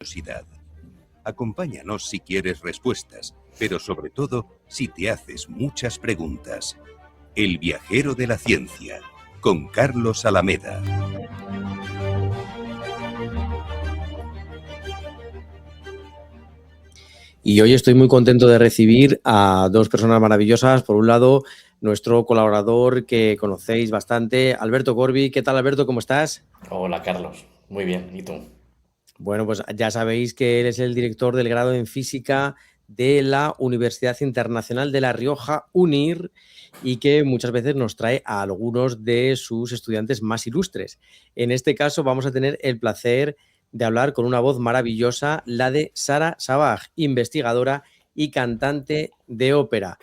curiosidad. Acompáñanos si quieres respuestas, pero sobre todo si te haces muchas preguntas. El viajero de la ciencia, con Carlos Alameda. Y hoy estoy muy contento de recibir a dos personas maravillosas. Por un lado, nuestro colaborador que conocéis bastante, Alberto Corbi. ¿Qué tal, Alberto? ¿Cómo estás? Hola, Carlos. Muy bien. ¿Y tú? Bueno, pues ya sabéis que él es el director del grado en física de la Universidad Internacional de La Rioja, UNIR, y que muchas veces nos trae a algunos de sus estudiantes más ilustres. En este caso vamos a tener el placer de hablar con una voz maravillosa, la de Sara Sabaj, investigadora y cantante de ópera,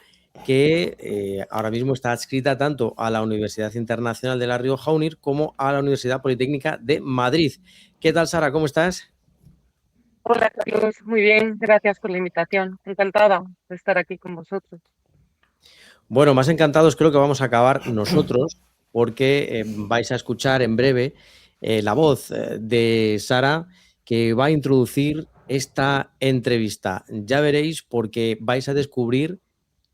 que ahora mismo está adscrita tanto a la Universidad Internacional de La Rioja, UNIR, como a la Universidad Politécnica de Madrid. ¿Qué tal, Sara? ¿Cómo estás? Hola, Carlos. Muy bien, gracias por la invitación. Encantada de estar aquí con vosotros. Bueno, más encantados creo que vamos a acabar nosotros, porque vais a escuchar en breve la voz de Sara, que va a introducir esta entrevista. Ya veréis, porque vais a descubrir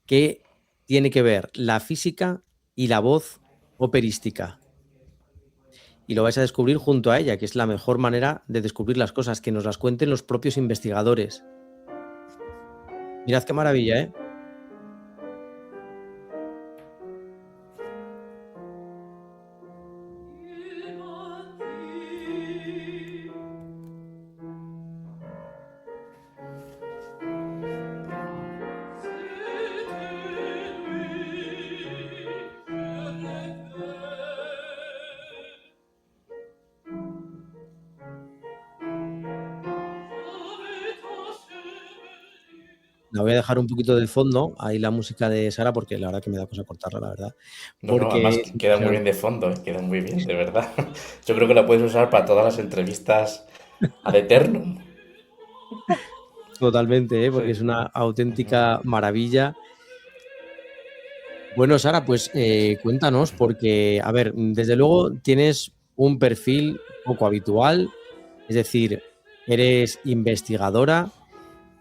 que tiene que ver la física y la voz operística. Y lo vais a descubrir junto a ella, que es la mejor manera de descubrir las cosas, que nos las cuenten los propios investigadores. Mirad qué maravilla, ¿eh? La voy a dejar un poquito de fondo, ahí la música de Sara, porque la verdad que me da cosa cortarla, la verdad. No, además Porque es queda muy bien impresionante. de fondo, queda muy bien, de verdad. Yo creo que la puedes usar para todas las entrevistas ad eternum. Totalmente, porque Sí. es una auténtica maravilla. Bueno, Sara, pues cuéntanos, porque, a ver, desde luego tienes un perfil poco habitual, es decir, eres investigadora,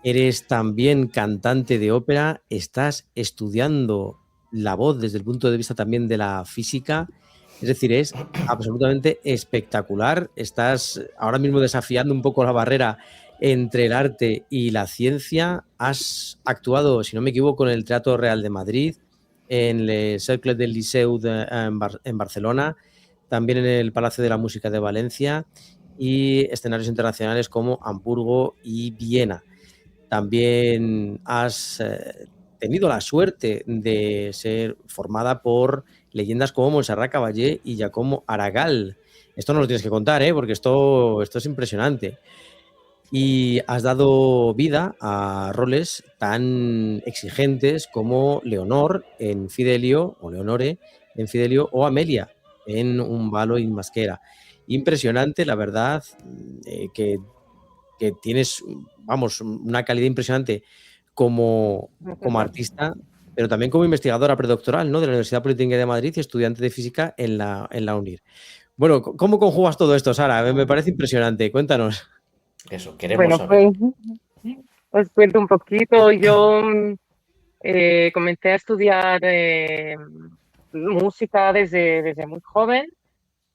eres también cantante de ópera, estás estudiando la voz desde el punto de vista también de la física, es decir, es absolutamente espectacular. Estás ahora mismo desafiando un poco la barrera entre el arte y la ciencia. Has actuado, si no me equivoco, en el Teatro Real de Madrid, en el Cercle del Liceu en Barcelona, también en el Palacio de la Música de Valencia y escenarios internacionales como Hamburgo y Viena. También has tenido la suerte de ser formada por leyendas como Montserrat Caballé y Giacomo Aragal. Esto no lo tienes que contar, porque esto es impresionante. Y has dado vida a roles tan exigentes como Leonor en Fidelio, o Leonore en Fidelio, o Amelia en Un balo in maschera. Impresionante, la verdad, que tienes, vamos, una calidad impresionante como Muchas gracias. artista, pero también como investigadora predoctoral, ¿no?, de la Universidad Politécnica de Madrid y estudiante de física en la UNIR. Bueno, ¿cómo conjugas todo esto, Sara? Me parece impresionante. Cuéntanos. Eso, queremos Bueno, saber. pues os cuento un poquito. Yo comencé a estudiar música desde muy joven.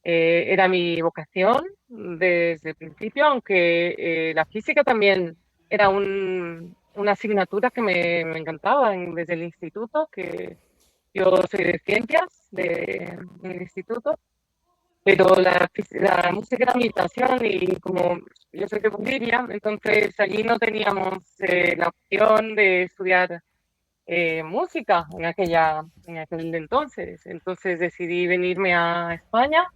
Era mi vocación desde el principio, aunque la física también era una asignatura que me encantaba desde el instituto, que yo soy de ciencias del instituto, pero la música era mi pasión y como yo soy de Bolivia, entonces allí no teníamos la opción de estudiar música en aquel entonces. Entonces decidí venirme a España.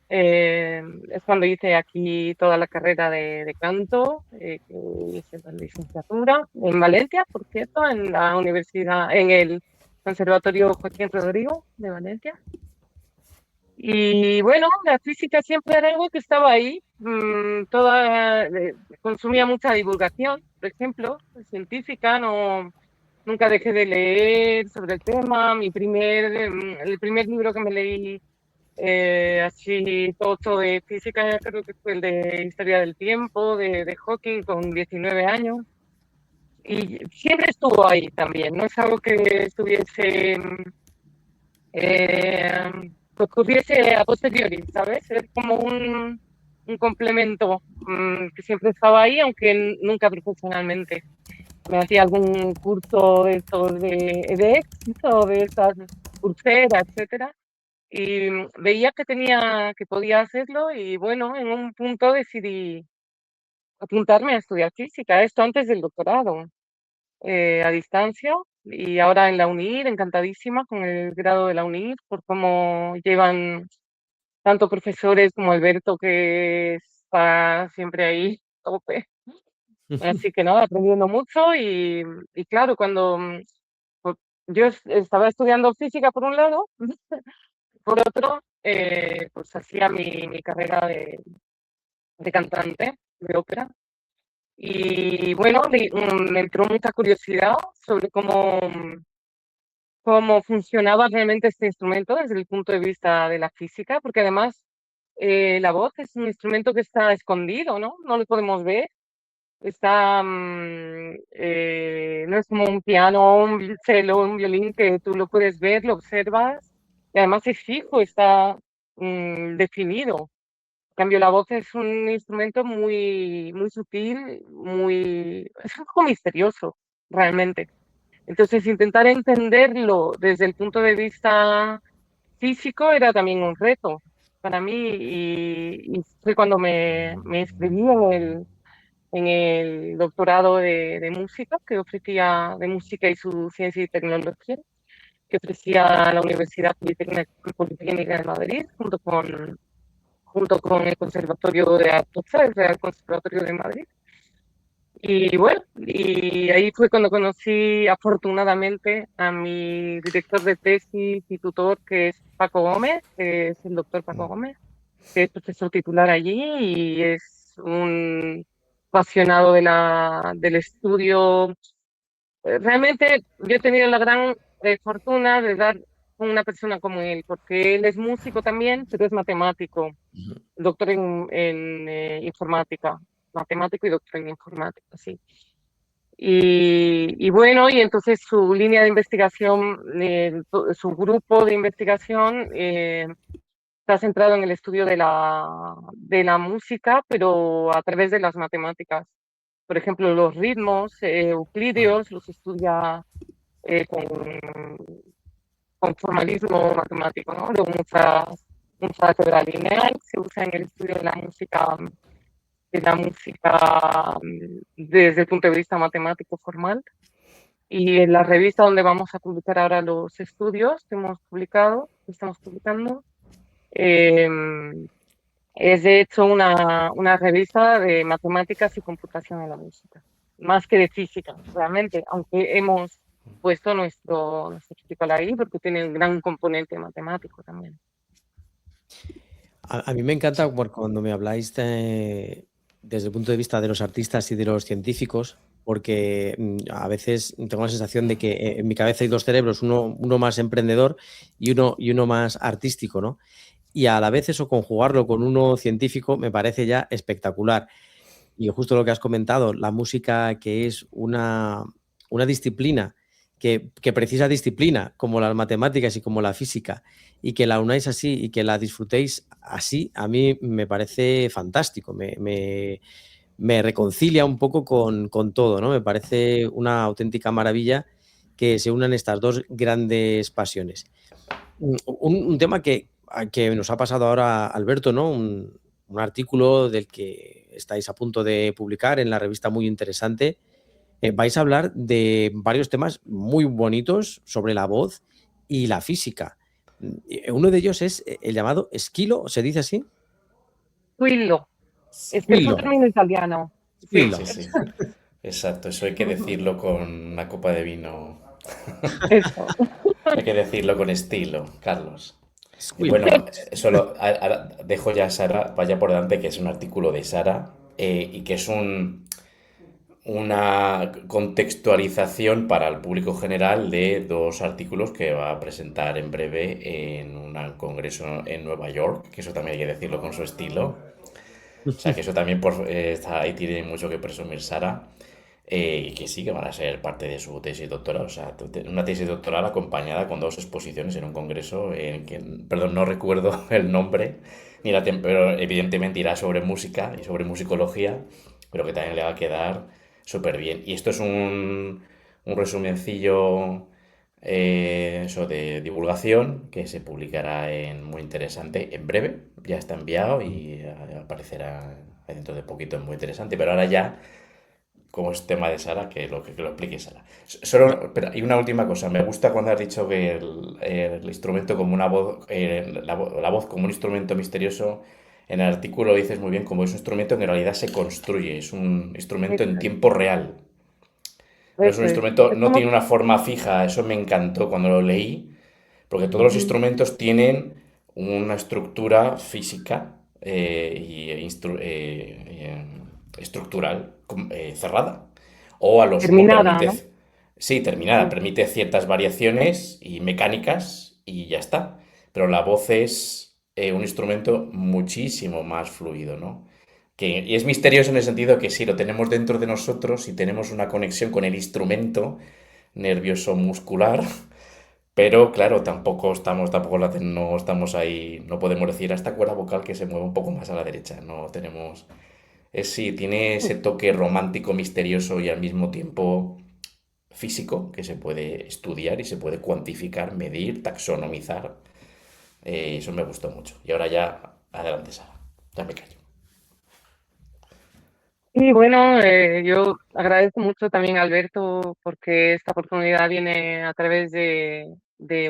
Es cuando hice aquí toda la carrera de canto, que hice la licenciatura en Valencia, por cierto, en la universidad, en el Conservatorio Joaquín Rodrigo de Valencia. Y bueno, la física siempre era algo que estaba ahí. Consumía mucha divulgación, por ejemplo, científica. No, nunca dejé de leer sobre el tema. El primer libro que me leí así todo de física, creo que fue el de historia del tiempo, de Hawking con 19 años. Y siempre estuvo ahí también, no es algo que estuviese, eh, que ocurriese a posteriori, ¿sabes? Es como un complemento que siempre estaba ahí, aunque nunca profesionalmente. Me hacía algún curso de estos de edX o de estas Coursera, etcétera, y veía que tenía, que podía hacerlo, y bueno, en un punto decidí apuntarme a estudiar física, esto antes del doctorado, a distancia, y ahora en la UNIR, encantadísima con el grado de la UNIR, por cómo llevan tanto profesores como Alberto, que está siempre ahí, a tope. Así que nada, aprendiendo mucho, y claro, cuando pues, yo estaba estudiando física por un lado, por otro, pues hacía mi carrera de cantante de ópera. Y bueno, me entró mucha curiosidad sobre cómo funcionaba realmente este instrumento desde el punto de vista de la física, porque además la voz es un instrumento que está escondido, ¿no? No lo podemos ver. Está, no es como un piano, un cello, un violín que tú lo puedes ver, lo observas, y además es fijo, está definido. En cambio, la voz es un instrumento muy, muy sutil, es un poco misterioso, realmente. Entonces, intentar entenderlo desde el punto de vista físico era también un reto para mí, y fue cuando me inscribí en el doctorado de música que ofrecía, de música y su ciencia y tecnología, que ofrecía la Universidad Politécnica de Madrid, junto con el Conservatorio de Artes, el Real Conservatorio de Madrid. Y bueno, y ahí fue cuando conocí afortunadamente a mi director de tesis y tutor, que es Paco Gómez, que es el doctor Paco Gómez, que es profesor titular allí y es un apasionado del estudio. Realmente yo he tenido la gran fortuna de dar con una persona como él, porque él es músico también, pero es matemático, doctor en informática, matemático y doctor en informática, sí. Y bueno, y entonces su línea de investigación, su grupo de investigación está centrado en el estudio de la música, pero a través de las matemáticas. Por ejemplo, los ritmos euclídeos los estudia eh, con, con formalismo matemático, ¿no? Luego mucha álgebra lineal se usa en el estudio de la música desde el punto de vista matemático formal. Y en la revista donde vamos a publicar ahora los estudios que estamos publicando, eh, es de hecho una revista de matemáticas y computación en la música, más que de física, realmente, aunque hemos puesto nuestro artículo ahí porque tiene un gran componente matemático también. A mí me encanta cuando me habláis desde el punto de vista de los artistas y de los científicos, porque a veces tengo la sensación de que en mi cabeza hay dos cerebros, uno más emprendedor y uno más artístico, ¿no? Y a la vez eso, conjugarlo con uno científico, me parece ya espectacular. Y justo lo que has comentado, la música, que es una disciplina que precisa disciplina, como las matemáticas y como la física, y que la unáis así y que la disfrutéis así, a mí me parece fantástico. Me reconcilia un poco con todo, ¿no? Me parece una auténtica maravilla que se unan estas dos grandes pasiones. Un tema que nos ha pasado ahora, Alberto, ¿no? Un artículo del que estáis a punto de publicar en la revista, muy interesante. Vais a hablar de varios temas muy bonitos sobre la voz y la física. Uno de ellos es el llamado esquilo, ¿se dice así? Squillo, es un Squillo. término italiano. Sí, Squillo. Sí, sí. Exacto, eso hay que decirlo con una copa de vino. eso. Hay que decirlo con estilo, Carlos. Y Squillo. bueno, ahora dejo ya a Sara, vaya por delante, que es un artículo de Sara y que es una contextualización para el público general de dos artículos que va a presentar en breve en un congreso en Nueva York, que eso también hay que decirlo con su estilo. O sea, que eso también ahí tiene mucho que presumir Sara. Y que sí, que van a ser parte de su tesis doctoral. O sea, una tesis doctoral acompañada con dos exposiciones en un congreso en que, perdón, no recuerdo el nombre, pero evidentemente irá sobre música y sobre musicología, pero que también le va a quedar súper bien. Y esto es un resumencillo eso de divulgación que se publicará muy interesante en breve. Ya está enviado y aparecerá dentro de poquito en muy interesante. Pero ahora ya como es tema de Sara, que lo explique Sara. Solo, pero, y una última cosa, me gusta cuando has dicho que el instrumento como una voz, la voz como un instrumento misterioso, en el artículo dices muy bien, como es un instrumento que en realidad se construye, es un instrumento Eso en es, tiempo real. No es un eso es. instrumento, Es no como, tiene una forma fija, eso me encantó cuando lo leí, porque todos los ujú, instrumentos tienen una estructura física estructural cerrada. O terminada, permite, ¿no? sí, terminada, Sí. permite ciertas variaciones y mecánicas y ya está. Pero la voz es un instrumento muchísimo más fluido, ¿no? Y es misterioso en el sentido que sí, lo tenemos dentro de nosotros y tenemos una conexión con el instrumento nervioso muscular, pero claro, no estamos ahí, no podemos decir a esta cuerda vocal que se mueve un poco más a la derecha, no tenemos, sí, tiene ese toque romántico, misterioso y al mismo tiempo físico que se puede estudiar y se puede cuantificar, medir, taxonomizar. Eso me gustó mucho. Y ahora ya, adelante, Sara, ya me callo. Y bueno, yo agradezco mucho también a Alberto porque esta oportunidad viene a través de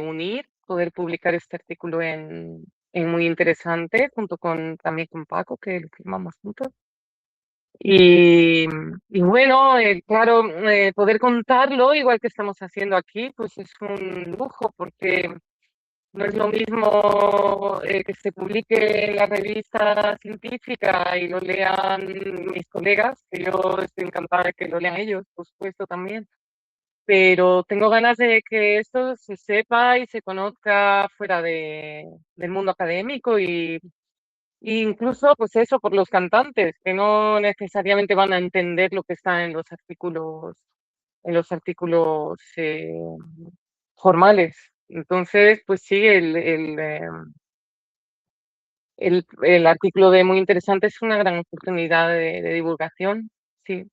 unir, poder publicar este artículo en Muy Interesante, junto con también con Paco, que lo firmamos juntos. Y, y bueno, claro, poder contarlo, igual que estamos haciendo aquí, pues es un lujo, porque no es lo mismo que se publique en la revista científica y lo lean mis colegas, que yo estoy encantada de que lo lean ellos, por supuesto también, pero tengo ganas de que esto se sepa y se conozca fuera del mundo académico y incluso, pues eso, por los cantantes, que no necesariamente van a entender lo que está en los artículos formales. Entonces, pues sí, el artículo de Muy Interesante es una gran oportunidad de divulgación, sí.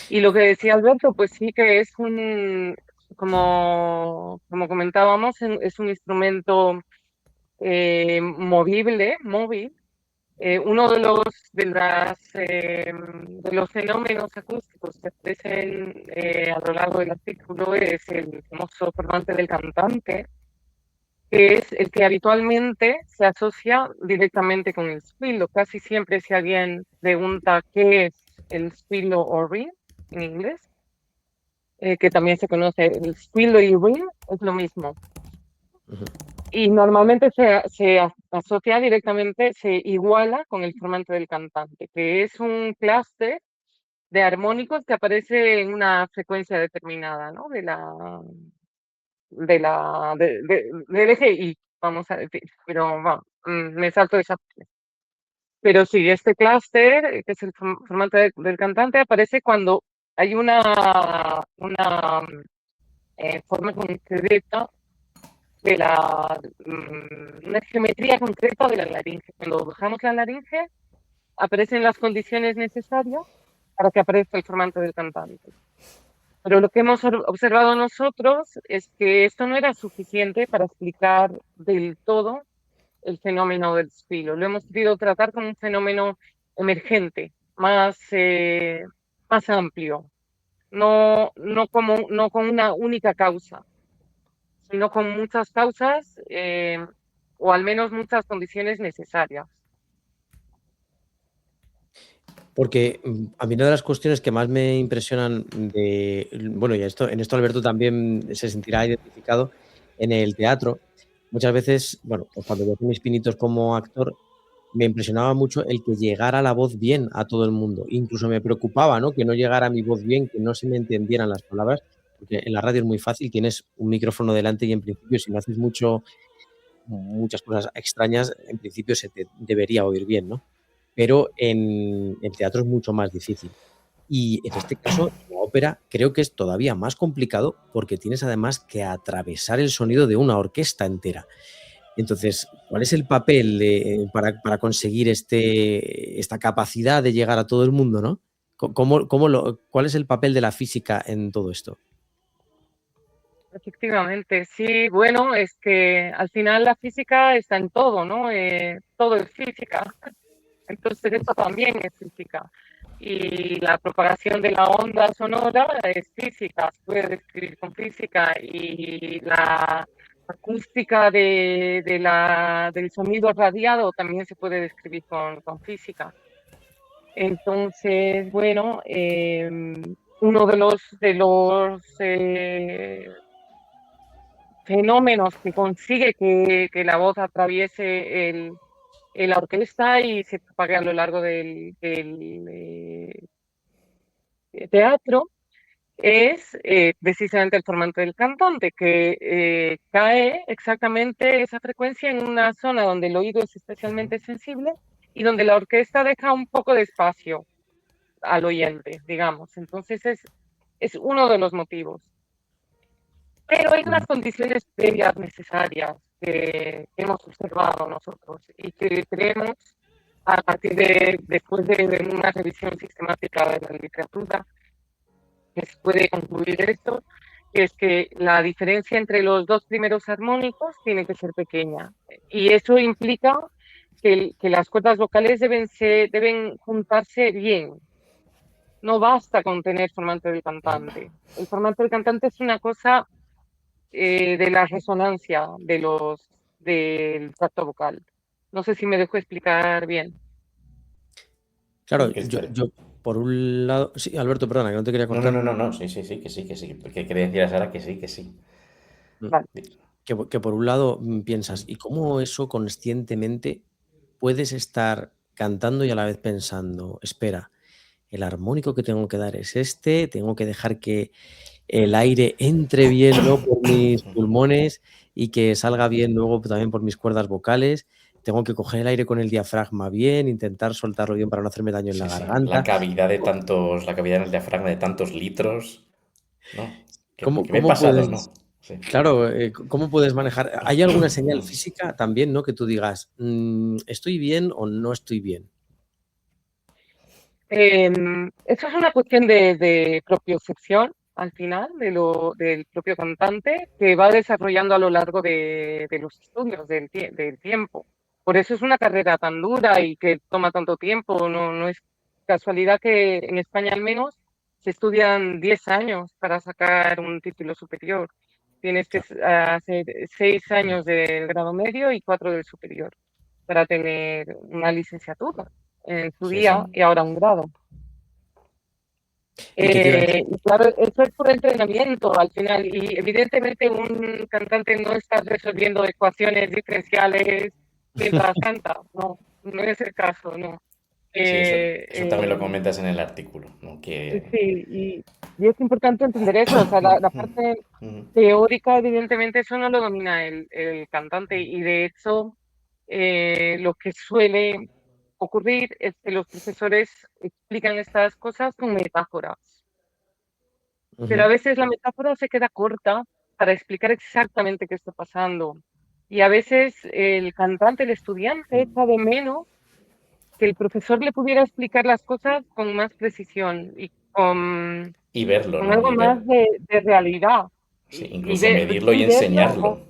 Y lo que decía Alberto, pues sí que es como comentábamos, es un instrumento móvil. Uno de los fenómenos acústicos que aparecen a lo largo del artículo es el famoso formante del cantante, que es el que habitualmente se asocia directamente con el squillo. Casi siempre si alguien pregunta qué es el squillo o reel en inglés, que también se conoce el squillo y reel, es lo mismo. Y normalmente se asocia directamente, se iguala con el formante del cantante, que es un clúster de armónicos que aparece en una frecuencia determinada, ¿no? Del eje Y, vamos a decir, pero vamos, me salto esa parte. Pero sí, este clúster, que es el formante del cantante, aparece cuando hay una forma concreta una geometría concreta de la laringe. Cuando bajamos la laringe, aparecen las condiciones necesarias para que aparezca el formante del cantante. Pero lo que hemos observado nosotros es que esto no era suficiente para explicar del todo el fenómeno del squillo. Lo hemos querido tratar como un fenómeno emergente, más amplio, no con una única causa, sino con muchas causas o al menos muchas condiciones necesarias. Porque a mí una de las cuestiones que más me impresionan bueno, y en esto Alberto también se sentirá identificado en el teatro. Muchas veces, bueno, pues cuando yo hacía mis pinitos como actor, me impresionaba mucho el que llegara la voz bien a todo el mundo. Incluso me preocupaba, ¿no? Que no llegara mi voz bien, que no se me entendieran las palabras, porque en la radio es muy fácil, tienes un micrófono delante y en principio si no haces muchas cosas extrañas, en principio se te debería oír bien, ¿no? Pero en el teatro es mucho más difícil. Y en este caso, en la ópera, creo que es todavía más complicado porque tienes además que atravesar el sonido de una orquesta entera. Entonces, ¿cuál es el papel para conseguir esta capacidad de llegar a todo el mundo, ¿no? ¿Cuál es el papel de la física en todo esto? Efectivamente, sí, bueno, es que al final la física está en todo, ¿no? Todo es física, entonces esto también es física. Y la propagación de la onda sonora es física, se puede describir con física, y la acústica del sonido radiado también se puede describir con física. Entonces, bueno, uno de los fenómenos que consigue que la voz atraviese la orquesta y se propague a lo largo del teatro es precisamente el formato del cantante, que cae exactamente esa frecuencia en una zona donde el oído es especialmente sensible y donde la orquesta deja un poco de espacio al oyente, digamos. Entonces es uno de los motivos. Pero hay unas condiciones previas necesarias que hemos observado nosotros y que creemos, a partir después de una revisión sistemática de la literatura, que se puede concluir esto, que es que la diferencia entre los dos primeros armónicos tiene que ser pequeña. Y eso implica que las cuerdas vocales deben juntarse bien. No basta con tener formante del cantante. El formante del cantante es una cosa de la resonancia del tracto vocal. No sé si me dejo explicar bien. Claro, Que yo por un lado... Sí, Alberto, perdona, que no te quería cortar. No, sí, que sí. Porque quería decir a Sara que sí. Vale. Que por un lado piensas, ¿y cómo eso conscientemente puedes estar cantando y a la vez pensando, espera, el armónico que tengo que dar es este, tengo que dejar que el aire entre bien, ¿no?, por mis pulmones y que salga bien luego también por mis cuerdas vocales? Tengo que coger el aire con el diafragma bien, intentar soltarlo bien para no hacerme daño en la Sí. garganta. La cavidad en el diafragma de tantos litros, ¿no? ¿Cómo Que me he pasado, puedes, ¿no? Sí. claro, cómo puedes manejar? ¿Hay alguna señal física también, ¿no?, que tú digas, estoy bien o no estoy bien? Eso es una cuestión de propiocepción, al final, del propio cantante, que va desarrollando a lo largo de los estudios, del tiempo. Por eso es una carrera tan dura y que toma tanto tiempo. No es casualidad que en España al menos se estudian 10 años para sacar un título superior. Tienes que hacer 6 años del grado medio y 4 del superior para tener una licenciatura en su día y ahora un grado. ¿Y qué te iba a decir? Y claro, eso es por entrenamiento al final, y evidentemente un cantante no está resolviendo ecuaciones diferenciales mientras canta, no es el caso, no. Sí, eso también lo comentas en el artículo, ¿no? Sí, y es importante entender eso, o sea, la parte teórica, evidentemente, eso no lo domina el cantante, y de hecho, lo que suele ocurrir es que los profesores explican estas cosas con metáforas, pero a veces la metáfora se queda corta para explicar exactamente qué está pasando. Y a veces el cantante, el estudiante, echa de menos que el profesor le pudiera explicar las cosas con más precisión y con verlo, ¿no? algo más de realidad. Sí, Y, incluso medirlo y verlo enseñarlo. o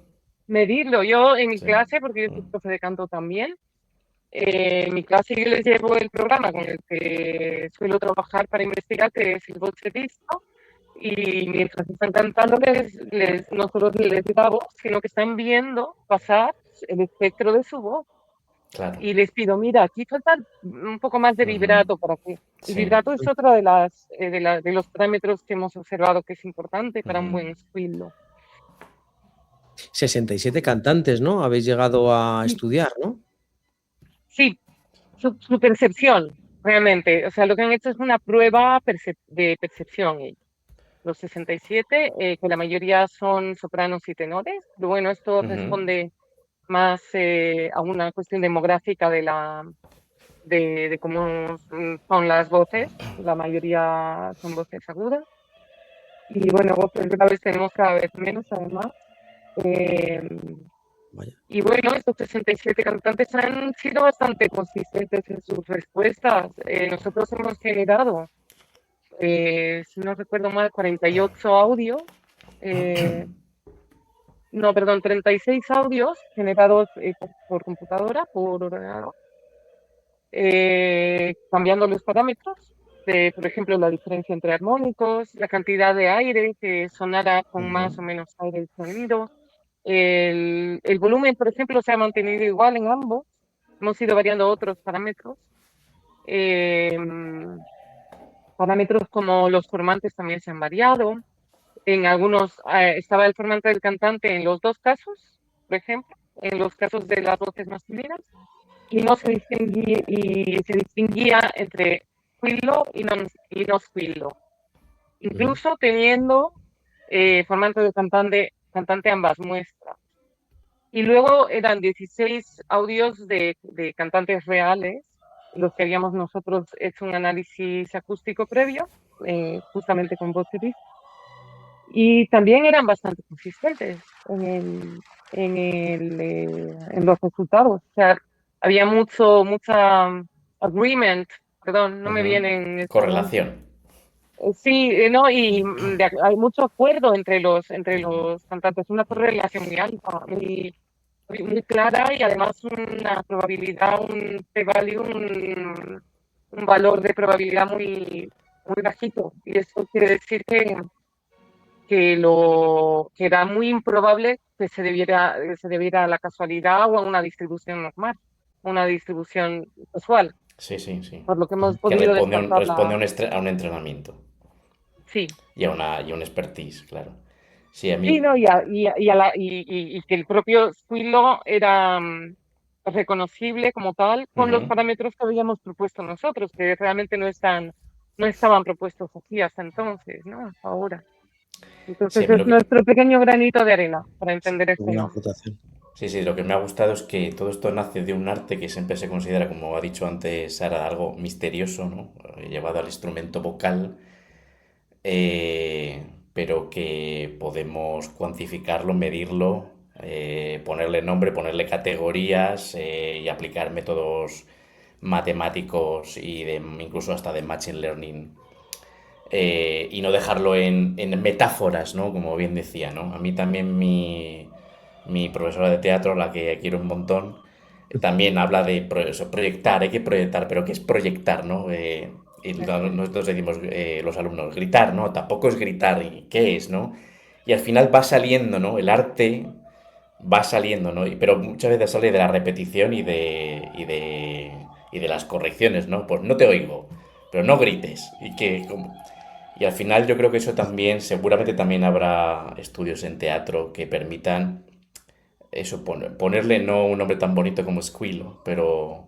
medirlo. Yo en mi Sí. clase, porque yo soy profe de canto también, en mi clase yo les llevo el programa con el que suelo trabajar para investigar, que es el Voce-Disco, y mientras están cantando no solo les da voz, sino que están viendo pasar el espectro de su voz. Claro. Y les pido, mira, aquí falta un poco más de vibrato para que... El vibrato es otro de los parámetros que hemos observado que es importante para un buen squillo. 67 cantantes, ¿no? Habéis llegado a estudiar, ¿no? Sí, su percepción, realmente. O sea, lo que han hecho es una prueba de percepción ellos. Los 67, que la mayoría son sopranos y tenores. Pero bueno, esto Ujú. responde más a una cuestión demográfica de cómo son las voces. La mayoría son voces agudas. Y bueno, voces graves tenemos cada vez menos, además. Eh, Vaya. y bueno, estos 67 cantantes han sido bastante consistentes en sus respuestas. Nosotros hemos generado, si no recuerdo mal, 48 audios. No, perdón, 36 audios generados por computadora, por ordenador, cambiando los parámetros de, por ejemplo, la diferencia entre armónicos, la cantidad de aire que sonara con más o Ujú. menos aire el sonido. El volumen, por ejemplo, se ha mantenido igual en ambos. Hemos ido variando otros parámetros. Eh, Parámetros como los formantes también se han variado. En algunos estaba el formante del cantante en los dos casos, por ejemplo, en los casos de las voces masculinas, y no se distinguía, y se distinguía entre squillo y no squillo, Ujú. incluso teniendo formante del cantante ambas muestras. Y luego eran 16 audios de cantantes reales, los que habíamos nosotros hecho un análisis acústico previo, justamente con voz y también eran bastante consistentes en los resultados. O sea, había mucha agreement, perdón, no me Ujú. viene en este momento. Correlación. Sí, ¿no? Y hay mucho acuerdo entre los cantantes, una correlación muy alta, muy clara y además una probabilidad, un p-value, un valor de probabilidad muy bajito. Y eso quiere decir que era muy improbable que se debiera a la casualidad o a una distribución normal, una distribución casual, Sí, sí, sí. por lo que hemos Que podido descartar responde a un entrenamiento sí. y a un expertise, claro. Sí, a Sí, mí. no, y que el propio Squillo era reconocible como tal con los Ujú. parámetros que habíamos propuesto nosotros, que realmente no estaban propuestos así hasta entonces, ¿no? Hasta ahora. Sí, Entonces a mí es lo que. nuestro pequeño granito de arena para entender el Muy buena tema. aportación. Sí, sí, lo que me ha gustado es que todo esto nace de un arte que siempre se considera, como ha dicho antes Sara, algo misterioso, ¿no? Llevado al instrumento vocal, pero que podemos cuantificarlo, medirlo, ponerle nombre, ponerle categorías y aplicar métodos matemáticos y incluso hasta de machine learning y no dejarlo en metáforas, ¿no? Como bien decía, ¿no? A mí también mi profesora de teatro, la que quiero un montón, también habla de proyectar, hay que proyectar, pero ¿qué es proyectar, no? Y nosotros decimos, los alumnos, gritar, ¿no? Tampoco es gritar, ¿y qué es, no? Y al final va saliendo, ¿no? El arte va saliendo, ¿no? Pero muchas veces sale de la repetición y de las correcciones, ¿no? Pues no te oigo, pero no grites. Y al final yo creo que eso también, seguramente también habrá estudios en teatro que permitan eso, ponerle no un nombre tan bonito como Squillo, pero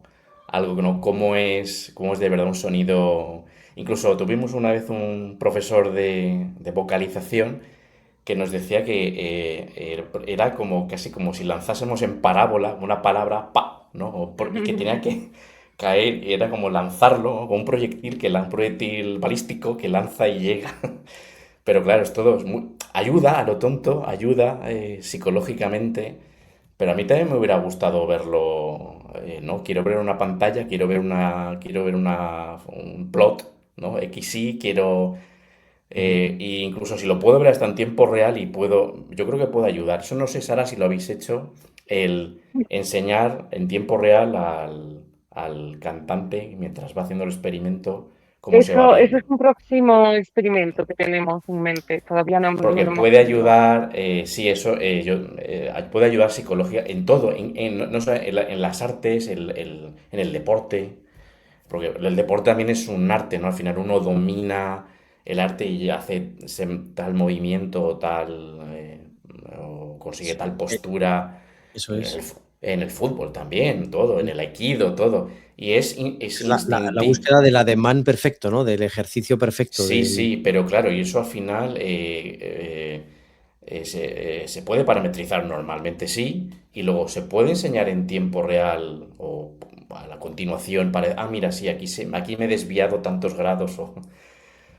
algo, ¿no? Cómo es de verdad un sonido. Incluso tuvimos una vez un profesor de vocalización que nos decía que era como casi como si lanzásemos en parábola una palabra pa, ¿no? Y que tenía que caer, y era como lanzarlo, ¿no? Como un proyectil balístico que lanza y llega. Pero claro, es todo ayuda a lo tonto, ayuda psicológicamente, pero a mí también me hubiera gustado verlo, ¿no? Quiero ver una pantalla, un plot, ¿no? XY, Ujú. y incluso si lo puedo ver hasta en tiempo real yo creo que puede ayudar. Eso no sé, Sara, si lo habéis hecho, el enseñar en tiempo real al cantante, mientras va haciendo el experimento, cómo se va Eso es viendo. un próximo experimento que tenemos en mente. Todavía no Porque lo hemos puede podido. ayudar, sí, eso, puede ayudar psicología en todo, no solo en las artes, en el deporte, porque el deporte también es un arte, ¿no? Al final uno domina el arte y hace tal movimiento o consigue Sí, tal postura. eso es. En el fútbol también, todo, en el aikido, todo. Y es La instintivo. búsqueda de la demand perfecto, ¿no? Del ejercicio perfecto. Sí, Del... sí, pero claro, y eso al final se puede parametrizar normalmente, sí, y luego se puede enseñar en tiempo real o a la continuación para, mira, sí, aquí me he desviado tantos grados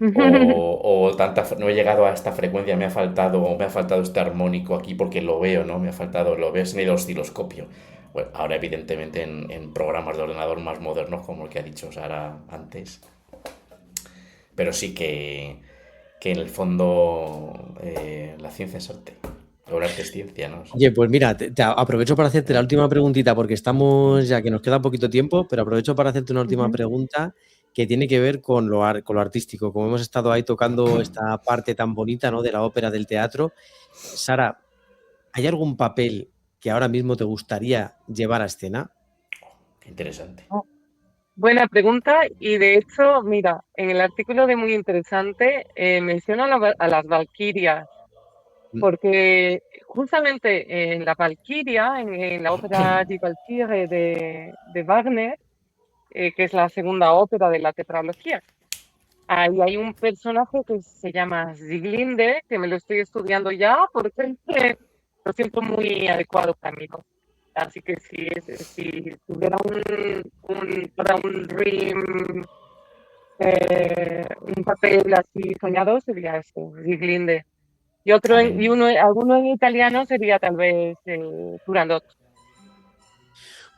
no he llegado a esta frecuencia, me ha faltado este armónico aquí porque lo veo, ¿no? Me ha faltado, lo ves en el osciloscopio. Bueno, ahora evidentemente en programas de ordenador más modernos como el que ha dicho Sara antes, pero sí que en el fondo la ciencia es arte. O el arte es ciencia, ¿no? Oye, pues mira, te aprovecho para hacerte la última preguntita porque estamos ya que nos queda poquito tiempo, pero aprovecho para hacerte una última pregunta que tiene que ver con con lo artístico. Como hemos estado ahí tocando esta parte tan bonita, ¿no? De la ópera, del teatro. Sara, ¿hay algún papel que ahora mismo te gustaría llevar a escena? Qué interesante. Oh, buena pregunta y de hecho, mira, en el artículo de Muy Interesante menciona a las valquirias, Mm. porque justamente en la Valquiria, en la ópera Die Walküre de Wagner, que es la segunda ópera de la tetralogía, ahí hay un personaje que se llama Sieglinde, que me lo estoy estudiando ya porque lo siento muy adecuado para mí, ¿no? Así que si tuviera para un papel así soñado, sería este, Sieglinde. Y A mí, alguno en italiano sería tal vez Turandot.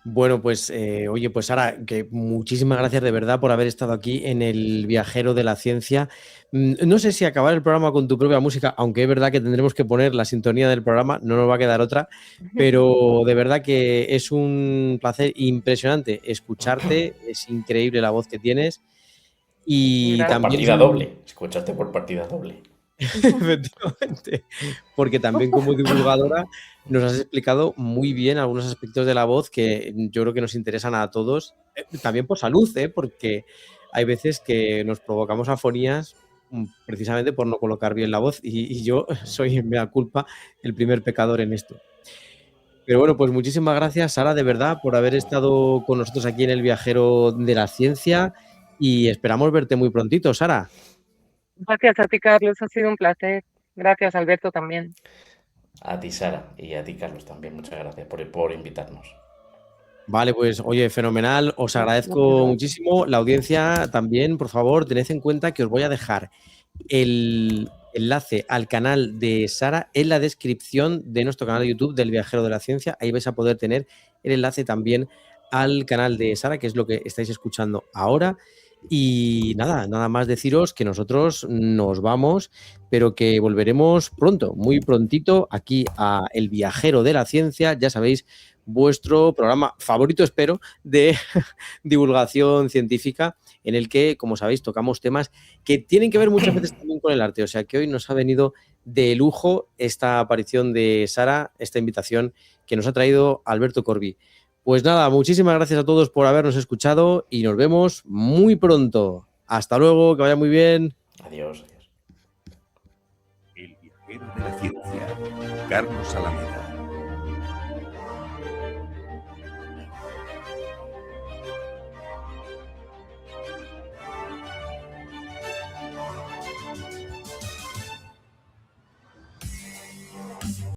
Bueno, pues oye, pues Sara, que muchísimas gracias de verdad por haber estado aquí en el Viajero de la Ciencia. No sé si acabar el programa con tu propia música, aunque es verdad que tendremos que poner la sintonía del programa, no nos va a quedar otra, pero de verdad que es un placer impresionante escucharte, es increíble la voz que tienes y por también es Gracias. partida un... doble. Escuchaste por partida doble. Efectivamente, porque también como divulgadora nos has explicado muy bien algunos aspectos de la voz que yo creo que nos interesan a todos, también por salud, porque hay veces que nos provocamos afonías precisamente por no colocar bien la voz y yo soy, mea culpa, el primer pecador en esto. Pero bueno, pues muchísimas gracias, Sara, de verdad, por haber estado con nosotros aquí en el Viajero de la Ciencia y esperamos verte muy prontito, Sara. Gracias a ti, Carlos, ha sido un placer. Gracias, Alberto, también. A ti, Sara, y a ti, Carlos, también. Muchas gracias por invitarnos. Vale, pues oye, fenomenal, os Muchas agradezco gracias. muchísimo. La audiencia también, por favor, tened en cuenta que os voy a dejar el enlace al canal de Sara en la descripción de nuestro canal de YouTube del Viajero de la Ciencia. Ahí vais a poder tener el enlace también al canal de Sara, que es lo que estáis escuchando ahora. Y nada más deciros que nosotros nos vamos, pero que volveremos pronto, muy prontito, aquí a El Viajero de la Ciencia. Ya sabéis, vuestro programa favorito, espero, de divulgación científica, en el que, como sabéis, tocamos temas que tienen que ver muchas veces también con el arte. O sea que hoy nos ha venido de lujo esta aparición de Sara, esta invitación que nos ha traído Alberto Corbí. Pues nada, muchísimas gracias a todos por habernos escuchado y nos vemos muy pronto. Hasta luego, que vaya muy bien. Adiós, adiós. El viajero de la ciencia, Carlos Alameda.